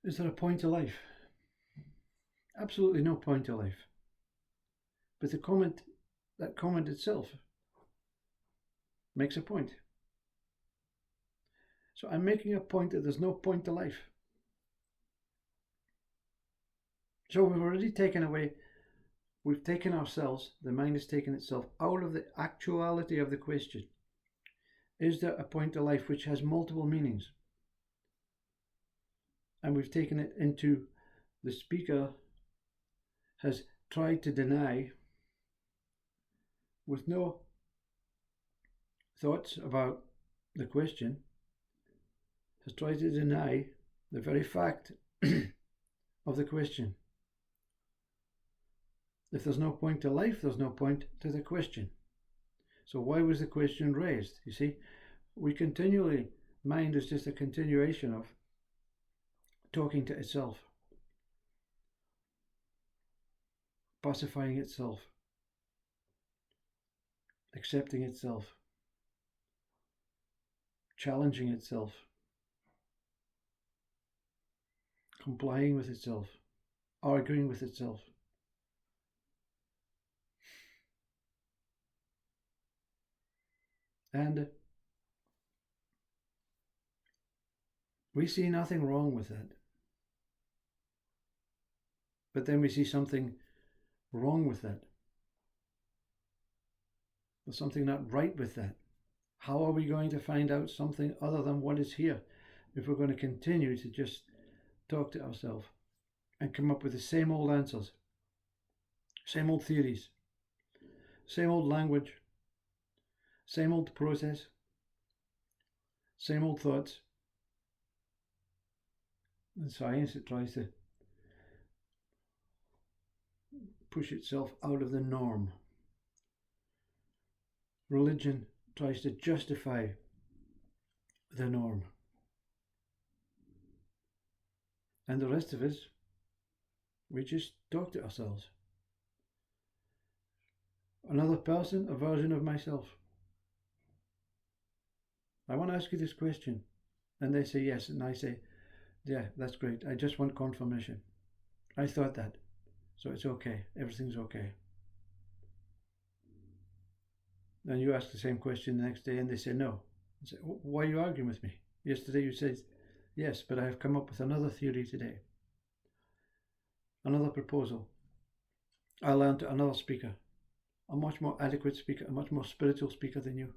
Is there a point to life? Absolutely no point to life. But that comment itself makes a point. So I'm making a point that there's no point to life. So we've taken ourselves, the mind has taken itself out of the actuality of the question. Is there a point to life, which has multiple meanings? And we've taken it into the speaker has tried to deny, with no thoughts about the question, has tried to deny the very fact of the question. If there's no point to life, there's no point to the question. So why was the question raised? You see, mind is just a continuation of talking to itself, pacifying itself, accepting itself, challenging itself, complying with itself, arguing with itself. And we see nothing wrong with that. But then we see something wrong with that. There's something not right with that. How are we going to find out something other than what is here if we're going to continue to just talk to ourselves and come up with the same old answers, same old theories, same old language, same old process, same old thoughts? In science, it tries to push itself out of the norm. Religion tries to justify the norm. And the rest of us, we just talk to ourselves. Another person, a version of myself. I want to ask you this question. And they say yes. And I say, yeah, that's great. I just want confirmation. I thought that. So it's okay. Everything's okay. Then you ask the same question the next day and they say no. I say, why are you arguing with me? Yesterday you said yes, but I have come up with another theory today. Another proposal. I learned another speaker, a much more adequate speaker, a much more spiritual speaker than you.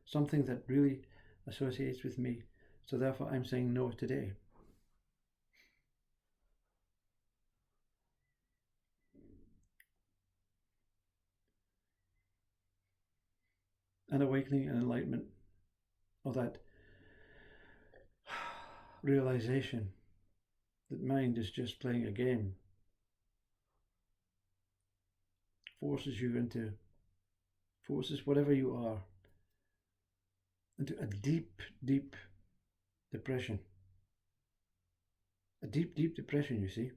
Something that really associates with me. So therefore I'm saying no today. An awakening and enlightenment of that realization that mind is just playing a game forces whatever you are into a deep, deep depression. A deep, deep depression, you see.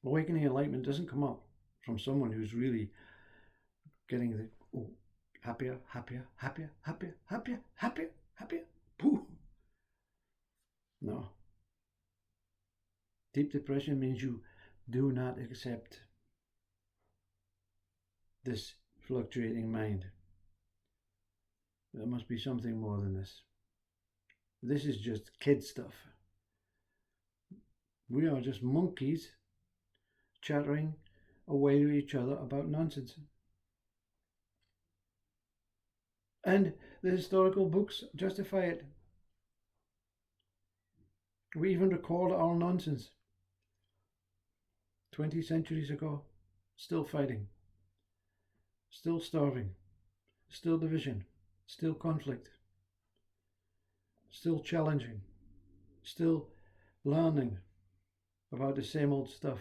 Awakening enlightenment doesn't come up from someone who's really getting the happier, happier, happier, happier, happier, happier, happier. Pooh. No. Deep depression means you do not accept this fluctuating mind. There must be something more than this. This is just kid stuff. We are just monkeys chattering away to each other about nonsense. And the historical books justify it. We even record our nonsense. 20 centuries ago, still fighting, still starving, still division, still conflict, still challenging, still learning about the same old stuff.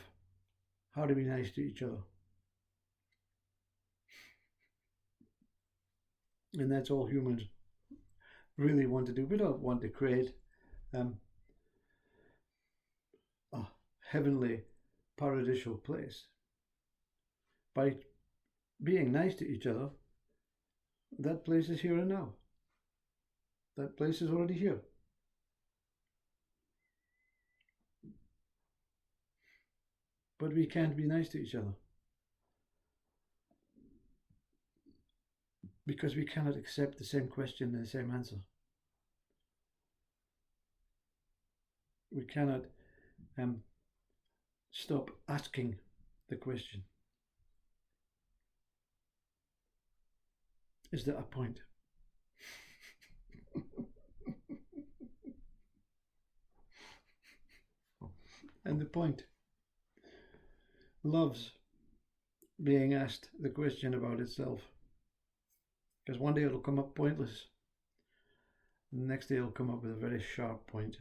How to be nice to each other. And that's all humans really want to do. We don't want to create a heavenly paradisial place. By being nice to each other, that place is here and now. That place is already here. but we can't be nice to each other because we cannot accept the same question and the same answer. We cannot stop asking the question. Is there a point? And the point loves being asked the question about itself. Because one day it'll come up pointless. The next day it'll come up with a very sharp point.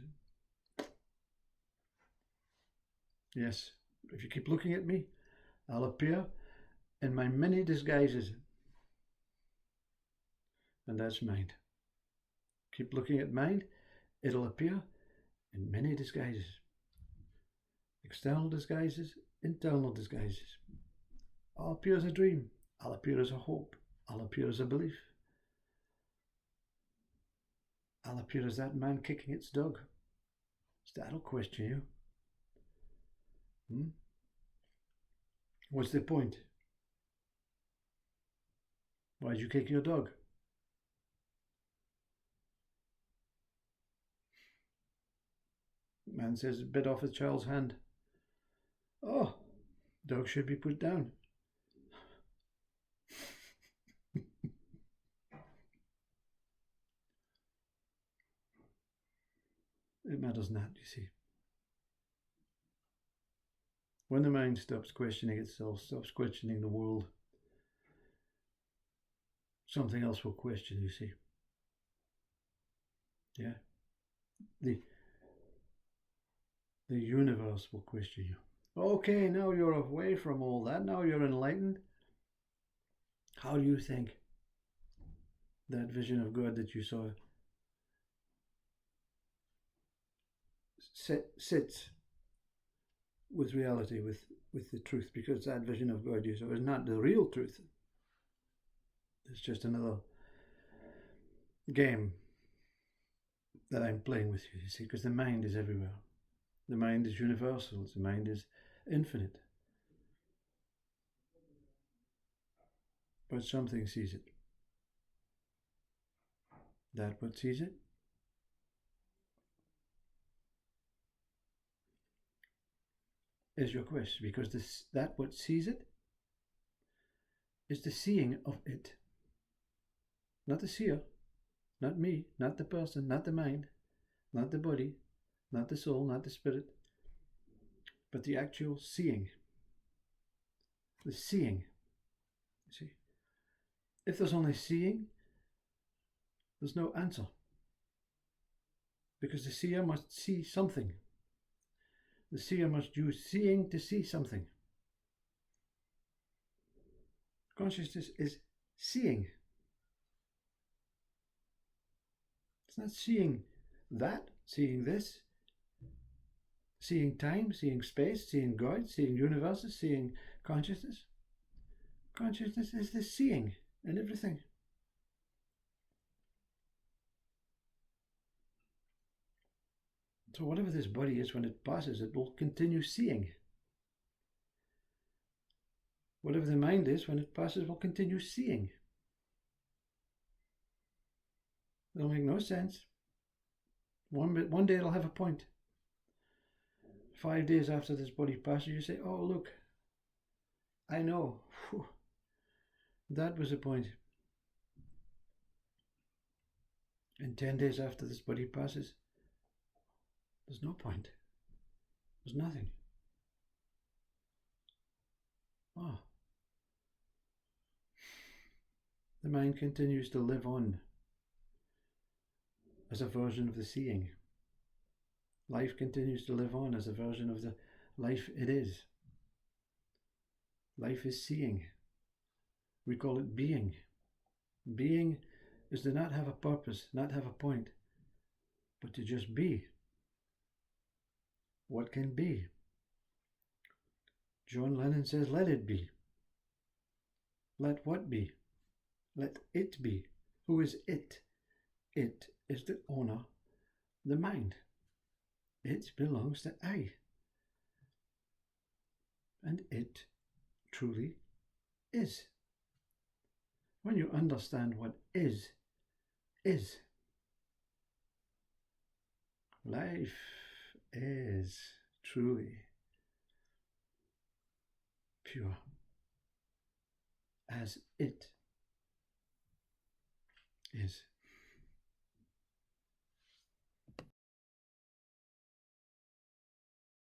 Yes, if you keep looking at me, I'll appear in my many disguises. And that's mind. Keep looking at mind, it'll appear in many disguises. External disguises, internal disguises. I'll appear as a dream. I'll appear as a hope. I'll appear as a belief. I'll appear as that man kicking its dog. That'll question you. What's the point? Why'd you kick your dog? Man says, bit off a child's hand. Oh, dog should be put down. It matters not, you see. When the mind stops questioning itself, stops questioning the world, something else will question, you see. Yeah. The universe will question you. Okay, now you're away from all that. Now you're enlightened. How do you think that vision of God that you saw sits with reality, with the truth? Because that vision of God you saw is not the real truth. It's just another game that I'm playing with you see, because the mind is everywhere. The mind is universal. The mind is infinite. But something sees it. That what sees it is your quest, because that what sees it is the seeing of it. Not the seer, not me, not the person, not the mind, not the body, not the soul, not the spirit, but the actual seeing. The seeing. You see? If there's only seeing, there's no answer. Because the seer must see something. The seer must use seeing to see something. Consciousness is seeing. It's not seeing that, seeing this, seeing time, seeing space, seeing God, seeing universes, seeing consciousness. Consciousness is the seeing in everything. So whatever this body is, when it passes, it will continue seeing. Whatever the mind is, when it passes, will continue seeing. It'll make no sense. One day it'll have a point. 5 days after this body passes, you say, oh look, I know. Whew. That was a point. And 10 days after this body passes, there's no point. There's nothing. Oh. The mind continues to live on as a version of the seeing. Life continues to live on as a version of the life it is. Life is seeing. We call it being. Being is to not have a purpose, not have a point, but to just be. What can be? John Lennon says, let it be. Let what be? Let it be. Who is it? It is the owner, the mind. It belongs to I. and it truly is. When you understand what is, life is truly pure as it is.